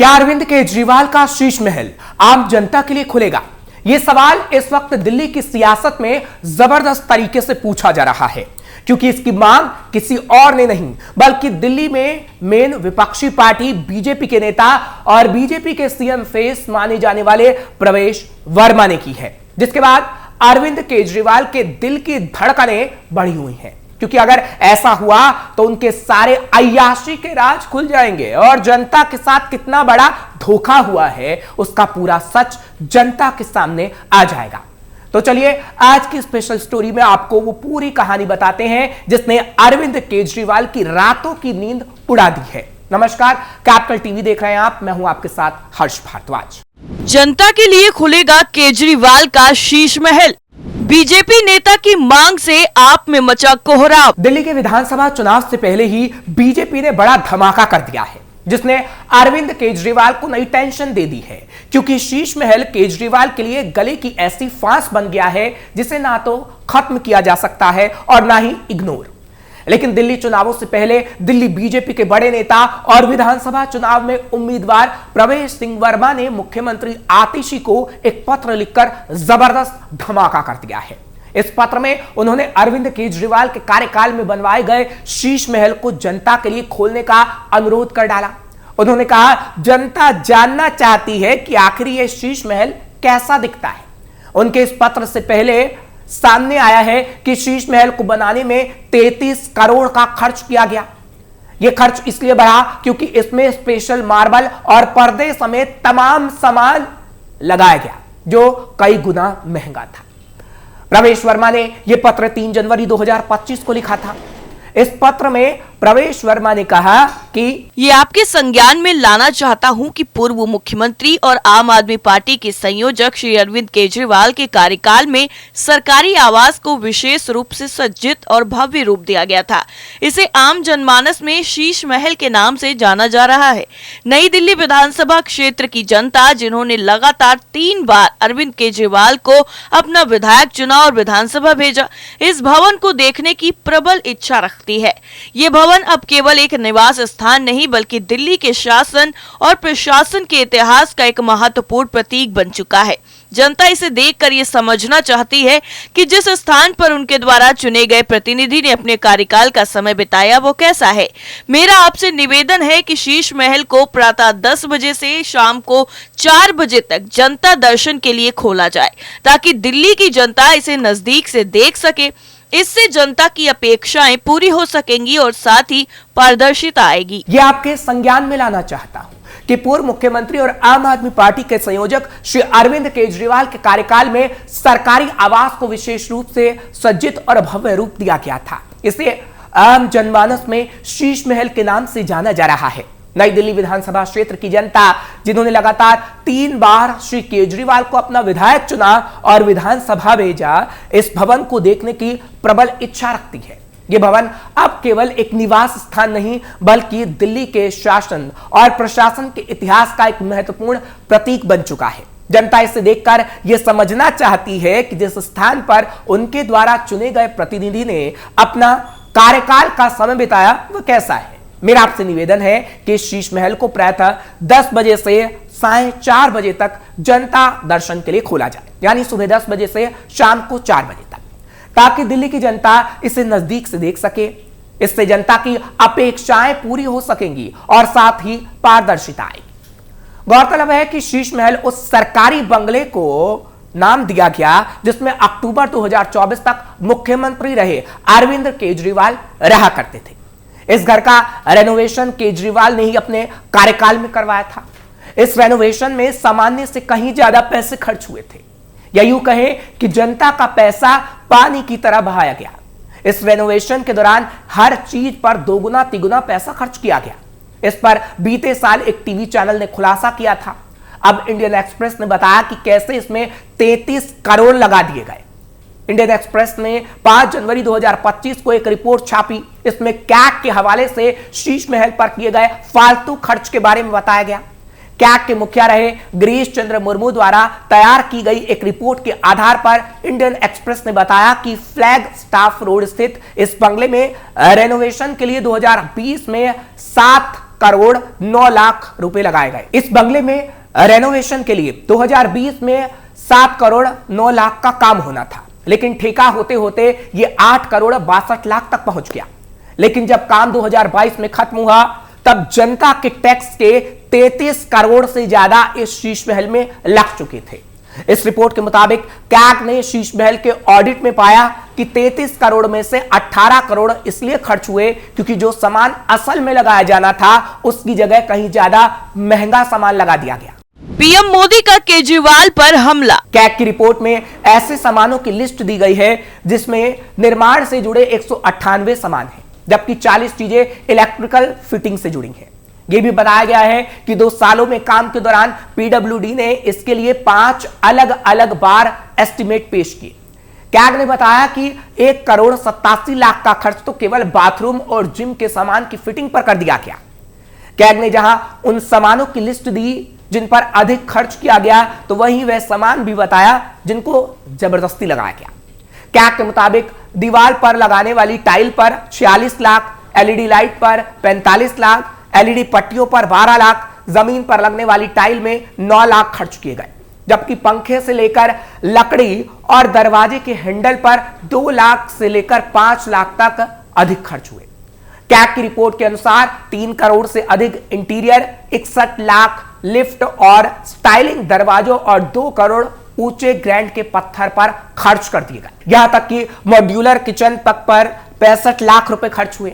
क्या अरविंद केजरीवाल का शीश महल आम जनता के लिए खुलेगा? यह सवाल इस वक्त दिल्ली की सियासत में जबरदस्त तरीके से पूछा जा रहा है, क्योंकि इसकी मांग किसी और ने नहीं बल्कि दिल्ली में मेन विपक्षी पार्टी बीजेपी के नेता और बीजेपी के सीएम फेस माने जाने वाले प्रवेश वर्मा ने की है, जिसके बाद अरविंद केजरीवाल के दिल की धड़कनें बढ़ी हुई हैं। क्योंकि अगर ऐसा हुआ तो उनके सारे अय्याशी के राज खुल जाएंगे और जनता के साथ कितना बड़ा धोखा हुआ है उसका पूरा सच जनता के सामने आ जाएगा। तो चलिए आज की स्पेशल स्टोरी में आपको वो पूरी कहानी बताते हैं जिसने अरविंद केजरीवाल की रातों की नींद उड़ा दी है। नमस्कार, कैपिटल टीवी देख रहे हैं आप, मैं हूं आपके साथ हर्ष भारद्वाज। जनता के लिए खुलेगा केजरीवाल का शीश महल, बीजेपी नेता की मांग से आप में मचा कोहराम। दिल्ली के विधानसभा चुनाव से पहले ही बीजेपी ने बड़ा धमाका कर दिया है, जिसने अरविंद केजरीवाल को नई टेंशन दे दी है, क्योंकि शीश महल केजरीवाल के लिए गले की ऐसी फांस बन गया है जिसे ना तो खत्म किया जा सकता है और ना ही इग्नोर। लेकिन दिल्ली चुनावों से पहले दिल्ली बीजेपी के बड़े नेता और विधानसभा चुनाव में उम्मीदवार प्रवेश सिंह वर्मा ने मुख्यमंत्री आतिशी को एक पत्र लिखकर जबरदस्त धमाका कर दिया है। इस पत्र में उन्होंने अरविंद केजरीवाल के कार्यकाल में बनवाए गए शीश महल को जनता के लिए खोलने का अनुरोध कर डाला। उन्होंने कहा, जनता जानना चाहती है कि आखिर यह शीश महल कैसा दिखता है। उनके इस पत्र से पहले सामने आया है कि शीश महल को बनाने में 33 करोड़ का खर्च किया गया। यह खर्च इसलिए बढ़ा क्योंकि इसमें स्पेशल मार्बल और पर्दे समेत तमाम सामान लगाया गया, जो कई गुना महंगा था। प्रवेश वर्मा ने यह पत्र 3 जनवरी 2025 को लिखा था। इस पत्र में प्रवेश वर्मा ने कहा कि ये आपके संज्ञान में लाना चाहता हूं कि पूर्व मुख्यमंत्री और आम आदमी पार्टी के संयोजक श्री अरविंद केजरीवाल के कार्यकाल में सरकारी आवास को विशेष रूप से सज्जित और भव्य रूप दिया गया था। इसे आम जनमानस में शीश महल के नाम से जाना जा रहा है। नई दिल्ली विधानसभा क्षेत्र की जनता, जिन्होंने लगातार 3 बार अरविंद केजरीवाल को अपना विधायक चुना और विधानसभा भेजा, इस भवन को देखने की प्रबल इच्छा रखती है। ये भवन अब केवल एक निवास स्थान नहीं बल्कि दिल्ली के शासन और प्रशासन के इतिहास का एक महत्वपूर्ण प्रतीक बन चुका है। जनता इसे देखकर ये समझना चाहती है कि जिस स्थान पर उनके द्वारा चुने गए प्रतिनिधि ने अपने कार्यकाल का समय बिताया वो कैसा है। मेरा आपसे निवेदन है कि शीश महल को प्रातः 10 बजे से शाम को 4 बजे तक जनता दर्शन के लिए खोला जाए, ताकि दिल्ली की जनता इसे नजदीक से देख सके। इससे जनता की अपेक्षाएं पूरी हो सकेंगी और साथ ही पारदर्शिता आएगी। ये आपके संज्ञान में लाना चाहता हूं कि पूर्व मुख्यमंत्री और आम आदमी पार्टी के संयोजक श्री अरविंद केजरीवाल के कार्यकाल में सरकारी आवास को विशेष रूप से सज्जित और भव्य रूप दिया गया था। इसे आम जनमानस में शीश महल के नाम से जाना जा रहा है। नई दिल्ली विधानसभा क्षेत्र की जनता, जिन्होंने लगातार 3 बार श्री केजरीवाल को अपना विधायक चुना और विधानसभा भेजा, इस भवन को देखने की प्रबल इच्छा रखती है। यह भवन अब केवल एक निवास स्थान नहीं बल्कि दिल्ली के शासन और प्रशासन के इतिहास का एक महत्वपूर्ण प्रतीक बन चुका है। जनता इसे देखकर यह समझना चाहती है कि जिस स्थान पर उनके द्वारा चुने गए प्रतिनिधि ने अपना कार्यकाल का समय बिताया वह कैसा है। मेरा आपसे निवेदन है कि शीश महल को प्रातः 10 बजे से साढ़े 4 बजे तक जनता दर्शन के लिए खोला जाए, यानी सुबह 10 बजे से शाम को 4 बजे तक, ताकि दिल्ली की जनता इसे नजदीक से देख सके। इससे जनता की अपेक्षाएं पूरी हो सकेंगी और साथ ही पारदर्शिता आएगी। गौरतलब है कि शीश महल उस सरकारी बंगले को नाम दिया गया जिसमें अक्टूबर 2024 तक मुख्यमंत्री रहे अरविंद केजरीवाल रहा करते थे। इस घर का रेनोवेशन केजरीवाल ने ही अपने कार्यकाल में करवाया था। इस रेनोवेशन में सामान्य से कहीं ज्यादा पैसे खर्च हुए थे, या यूं कहें कि जनता का पैसा पानी की तरह बहाया गया। इस रेनोवेशन के दौरान हर चीज पर 2 गुना 3 गुना पैसा खर्च किया गया। इस पर बीते साल एक टीवी चैनल ने खुलासा किया था। अब इंडियन एक्सप्रेस ने बताया कि कैसे इसमें 33 करोड़ लगा दिए गए। इंडियन एक्सप्रेस ने 5 जनवरी 2025 को एक रिपोर्ट छापी। इसमें कैग के हवाले से शीश महल पर किए गए फालतू खर्च के बारे में बताया गया। कैग के मुखिया रहे गिरीश चंद्र मुर्मू द्वारा तैयार की गई एक रिपोर्ट के आधार पर इंडियन एक्सप्रेस ने बताया कि फ्लैग स्टाफ रोड स्थित इस बंगले में रेनोवेशन के लिए 2020 में 7 करोड़ 9 लाख रुपए लगाए गए। इस बंगले में रेनोवेशन के लिए 2020 में 7 करोड़ 9 लाख का काम होना था, लेकिन ठेका होते होते ये 8 करोड़ 62 लाख तक पहुंच गया। लेकिन जब काम 2022 में खत्म हुआ तब जनता के टैक्स के 33 करोड़ से ज्यादा इस शीश महल में लग चुके थे। इस रिपोर्ट के मुताबिक कैग ने शीश महल के ऑडिट में पाया कि 33 करोड़ में से 18 करोड़ इसलिए खर्च हुए क्योंकि जो सामान असल में लगाया जाना था उसकी जगह कहीं ज्यादा महंगा सामान लगा दिया गया। पीएम मोदी का केजरीवाल पर हमला। कैग की रिपोर्ट में ऐसे सामानों की लिस्ट दी गई है जिसमें निर्माण से जुड़े 198 सामान हैं, जबकि 40 चीजें इलेक्ट्रिकल फिटिंग से जुड़ी हैं। यह भी बताया गया है कि 2 सालों में काम के दौरान पीडब्ल्यूडी ने इसके लिए 5 अलग अलग बार एस्टीमेट पेश किए। कैग ने बताया कि 1 करोड़ 87 लाख का खर्च तो केवल बाथरूम और जिम के सामान की फिटिंग पर कर दिया गया। कैग ने जहां उन सामानों की लिस्ट दी जिन पर अधिक खर्च किया गया, तो वहीं वह सामान भी बताया जिनको जबरदस्ती लगाया गया। कैग के मुताबिक दीवार पर लगाने वाली टाइल पर 46 लाख, एलईडी लाइट पर 45 लाख, एलईडी पट्टियों पर 12 लाख, जमीन पर लगने वाली टाइल में 9 लाख खर्च किए गए, जबकि पंखे से लेकर लकड़ी और दरवाजे के हैंडल पर 2 लाख से लेकर 5 लाख तक अधिक खर्च हुए। कैग की रिपोर्ट के अनुसार 3 करोड़ से अधिक इंटीरियर, 61 लाख लिफ्ट और स्टाइलिंग दरवाजों और 2 करोड़ ऊंचे ग्रैंड के पत्थर पर खर्च कर दिए गए। यहां तक कि मॉड्यूलर किचन तक पर 65 लाख रुपए खर्च हुए।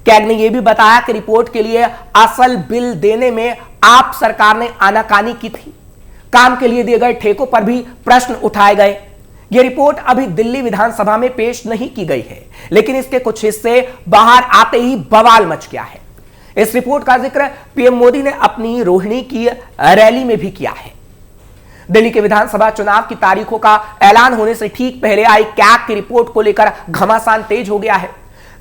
कैग ने यह भी बताया कि रिपोर्ट के लिए असल बिल देने में आप सरकार ने आनाकानी की थी। काम के लिए दिए गए ठेकों पर भी प्रश्न उठाए गए। यह रिपोर्ट अभी दिल्ली विधानसभा में पेश नहीं की गई है, लेकिन इसके कुछ हिस्से बाहर आते ही बवाल मच गया है। इस रिपोर्ट का जिक्र पीएम मोदी ने अपनी रोहिणी की रैली में भी किया है। दिल्ली के विधानसभा चुनाव की तारीखों का ऐलान होने से ठीक पहले आई कैग की रिपोर्ट को लेकर घमासान तेज हो गया है।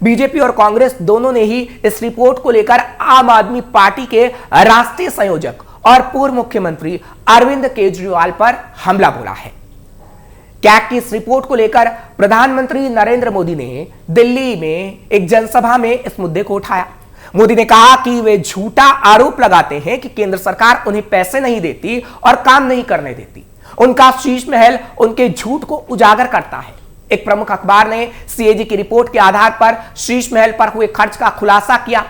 बीजेपी और कांग्रेस दोनों ने ही इस रिपोर्ट को लेकर आम आदमी पार्टी के राष्ट्रीय संयोजक और पूर्व मुख्यमंत्री अरविंद केजरीवाल पर हमला बोला है। कैग की इस रिपोर्ट को लेकर प्रधानमंत्री नरेंद्र मोदी ने दिल्ली में एक जनसभा में इस मुद्दे को उठाया। मोदी ने कहा कि वे झूठा आरोप लगाते हैं कि केंद्र सरकार उन्हें पैसे नहीं देती और काम नहीं करने देती। उनका शीश महल उनके झूठ को उजागर करता है। एक प्रमुख अखबार ने सीएजी की रिपोर्ट के आधार पर शीश महल पर हुए खर्च का खुलासा किया।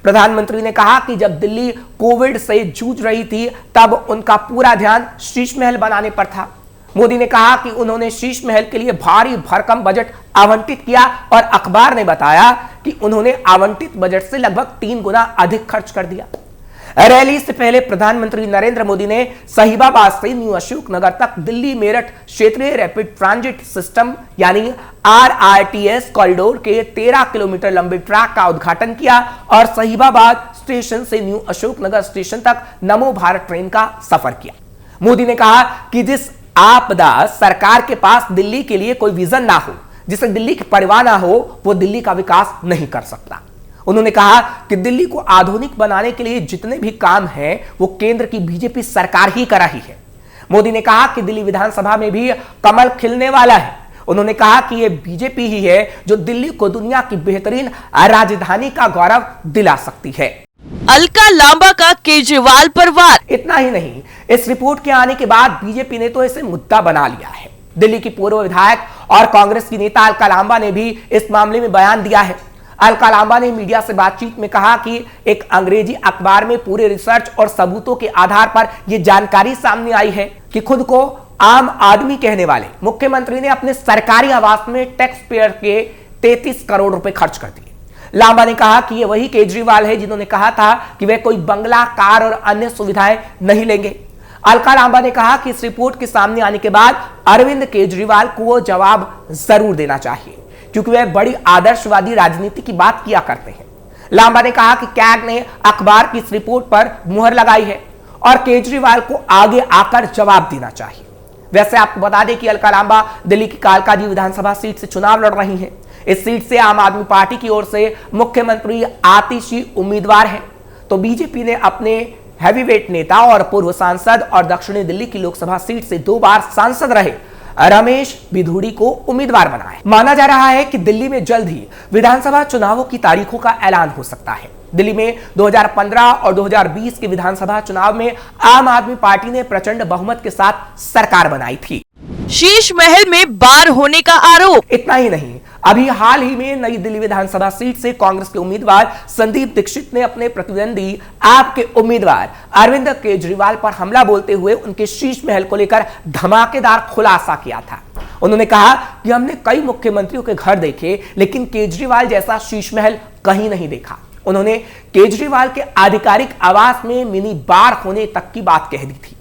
प्रधानमंत्री ने कहा कि जब दिल्ली कोविड से जूझ रही थी तब उनका पूरा ध्यान शीश महल बनाने पर था। मोदी ने कहा कि उन्होंने शीश महल के लिए भारी भरकम बजट आवंटित किया और अखबार ने बताया कि उन्होंने आवंटित बजट से लगभग 3 गुना अधिक खर्च कर दिया। रैली से पहले प्रधानमंत्री नरेंद्र मोदी ने साहिबाबाद से न्यू अशोक नगर तक दिल्ली मेरठ क्षेत्रीय रैपिड ट्रांजिट सिस्टम यानी RRTS कॉरिडोर के 13 किलोमीटर लंबे ट्रैक का उद्घाटन किया और साहिबाबाद स्टेशन से न्यू अशोक नगर स्टेशन तक नमो भारत ट्रेन का सफर किया। मोदी ने कहा कि जिस आपदा सरकार के पास दिल्ली के लिए कोई विजन ना हो, जिसे दिल्ली की परवाह ना हो, वो दिल्ली का विकास नहीं कर सकता। उन्होंने कहा कि दिल्ली को आधुनिक बनाने के लिए जितने भी काम हैं वो केंद्र की बीजेपी सरकार ही कर रही है। मोदी ने कहा कि दिल्ली विधानसभा में भी कमल खिलने वाला है। उन्होंने कहा कि यह बीजेपी ही है जो दिल्ली को दुनिया की बेहतरीन राजधानी का गौरव दिला सकती है। अलका लांबा का केजरीवाल पर वार। इतना ही नहीं, इस रिपोर्ट के आने के बाद बीजेपी ने तो इसे मुद्दा बना लिया है। दिल्ली की पूर्व विधायक और कांग्रेस की नेता अलका लांबा ने भी इस मामले में बयान दिया है। अलका लांबा ने मीडिया से बातचीत में कहा कि एक अंग्रेजी अखबार में पूरे रिसर्च और सबूतों के आधार पर यह जानकारी सामने आई है कि खुद को आम आदमी कहने वाले मुख्यमंत्री ने अपने सरकारी आवास में टैक्स पेयर के 33 करोड़ रुपए खर्च कर दिए। लांबा ने कहा कि यह वही केजरीवाल है जिन्होंने कहा था कि वे कोई बंगला, कार और अन्य सुविधाएं नहीं लेंगे। अलका लांबा ने कहा कि इस रिपोर्ट के सामने आने के बाद अरविंद केजरीवाल को वो जवाब जरूर देना चाहिए क्योंकि वे बड़ी आदर्शवादी राजनीति की बात किया करते हैं। लांबा ने कहा कि कैग ने अखबार की इस रिपोर्ट पर मुहर लगाई है और केजरीवाल को आगे आकर जवाब देना चाहिए। वैसे आपको बता दें कि अलका लांबा दिल्ली की कालकाजी विधानसभा सीट से चुनाव लड़ रही हैं। इस सीट से आम आदमी पार्टी की ओर से मुख्यमंत्री आतिशी उम्मीदवार हैं। तो बीजेपी ने अपने हैवीवेट नेता और पूर्व सांसद और दक्षिणी दिल्ली की लोकसभा सीट से 2 बार सांसद रहे रमेश बिधूड़ी को उम्मीदवार बनाया। माना जा रहा है कि दिल्ली में जल्द ही विधानसभा चुनावों की तारीखों का ऐलान हो सकता है। दिल्ली में 2015 और 2020 के विधानसभा चुनाव में आम आदमी पार्टी ने प्रचंड बहुमत के साथ सरकार बनाई थी। शीश महल में बार होने का आरोप। इतना ही नहीं, अभी हाल ही में नई दिल्ली विधानसभा सीट से कांग्रेस के उम्मीदवार संदीप दीक्षित ने अपने प्रतिद्वंदी आपके उम्मीदवार अरविंद केजरीवाल पर हमला बोलते हुए उनके शीश महल को लेकर धमाकेदार खुलासा किया था। उन्होंने कहा कि हमने कई मुख्यमंत्रियों के घर देखे, लेकिन केजरीवाल जैसा शीश महल कहीं नहीं देखा। उन्होंने केजरीवाल के आधिकारिक आवास में मिनी बार होने तक की बात कह दी थी।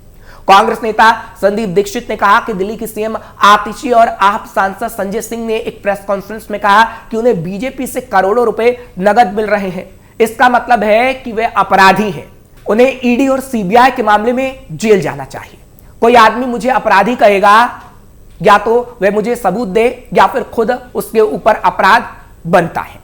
कांग्रेस नेता संदीप दीक्षित ने कहा कि दिल्ली की सीएम आतिशी और आप सांसद संजय सिंह ने एक प्रेस कॉन्फ्रेंस में कहा कि उन्हें बीजेपी से करोड़ों रुपए नगद मिल रहे हैं। इसका मतलब है कि वे अपराधी हैं। उन्हें ईडी और सीबीआई के मामले में जेल जाना चाहिए। कोई आदमी मुझे अपराधी कहेगा, या तो वह मुझे सबूत दे या फिर खुद उसके ऊपर अपराध बनता है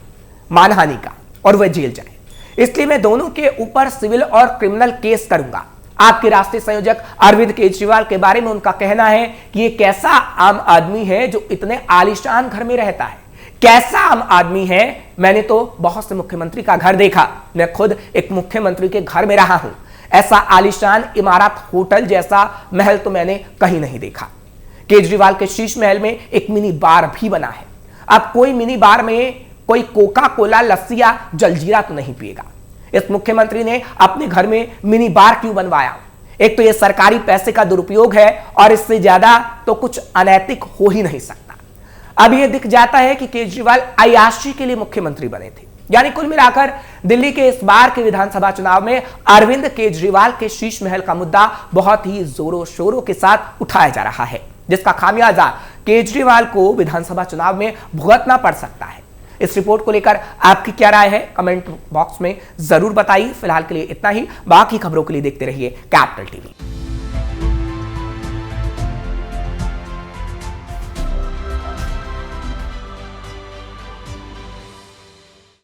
मानहानि का और वह जेल जाए। इसलिए मैं दोनों के ऊपर सिविल और क्रिमिनल केस करूंगा। आपके राष्ट्रीय संयोजक अरविंद केजरीवाल के बारे में उनका कहना है कि ये कैसा आम आदमी है जो इतने आलीशान घर में रहता है। कैसा आम आदमी है, मैंने तो बहुत से मुख्यमंत्री का घर देखा, मैं खुद एक मुख्यमंत्री के घर में रहा हूं। ऐसा आलीशान इमारत होटल जैसा महल तो मैंने कहीं नहीं देखा। केजरीवाल के शीश महल में एक मिनी बार भी बना है। अब कोई मिनी बार में कोई कोका कोला, लस्सी या जलजीरा तो नहीं पिएगा। इस मुख्यमंत्री ने अपने घर में मिनी बार क्यों बनवाया? एक तो यह सरकारी पैसे का दुरुपयोग है और इससे ज्यादा तो कुछ अनैतिक हो ही नहीं सकता। अब यह दिख जाता है कि केजरीवाल अय्याशी के लिए मुख्यमंत्री बने थे। यानी कुल मिलाकर दिल्ली के इस बार के विधानसभा चुनाव में अरविंद केजरीवाल के शीश महल का मुद्दा बहुत ही जोरों शोरों के साथ उठाया जा रहा है, जिसका खामियाजा केजरीवाल को विधानसभा चुनाव में भुगतना पड़ सकता है। इस रिपोर्ट को लेकर आपकी क्या राय है, कमेंट बॉक्स में जरूर बताइए। फिलहाल के लिए इतना ही। बाकी खबरों के लिए देखते रहिए कैपिटल टीवी।